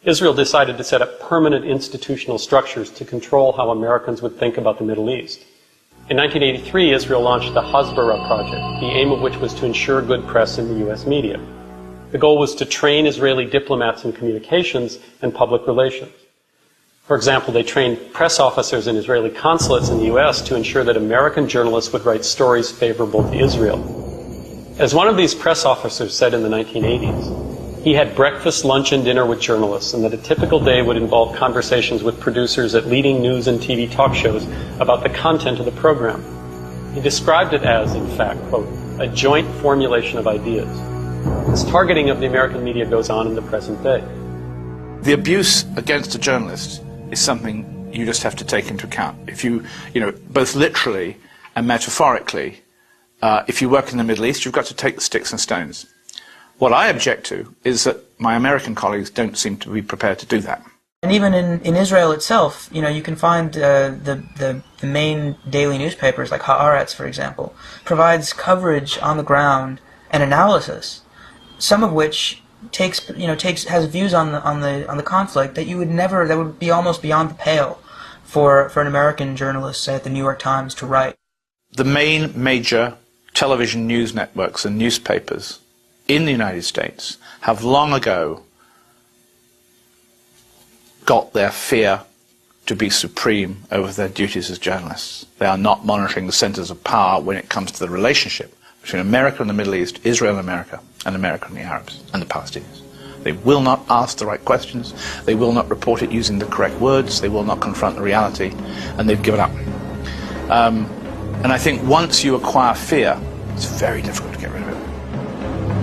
Israel decided to set up permanent institutional structures to control how Americans would think about the Middle East. In 1983, Israel launched the Hasbara Project, the aim of which was to ensure good press in the U.S. media. The goal was to train Israeli diplomats in communications and public relations. For example, they trained press officers in Israeli consulates in the U.S. to ensure that American journalists would write stories favorable to Israel. As one of these press officers said in the 1980s, he had breakfast, lunch, and dinner with journalists, and that a typical day would involve conversations with producers at leading news and TV talk shows about the content of the program. He described it as, in fact, quote, a joint formulation of ideas. This targeting of the American media goes on in the present day. The abuse against a journalist is something you just have to take into account. If you both literally and metaphorically, if you work in the Middle East, you've got to take the sticks and stones. What I object to is that my American colleagues don't seem to be prepared to do that. And even in Israel itself, you can find the main daily newspapers, like Haaretz, for example, provides coverage on the ground and analysis, some of which has views on the conflict that would be almost beyond the pale for an American journalist, say at the New York Times, to write. The main major television news networks and newspapers in the United States have long ago got their fear to be supreme over their duties as journalists. They are not monitoring the centers of power when it comes to the relationship between America and the Middle East, Israel and America and the Arabs and the Palestinians. They will not ask the right questions, they will not report it using the correct words, they will not confront the reality, and they've given up. And I think once you acquire fear, it's very difficult to get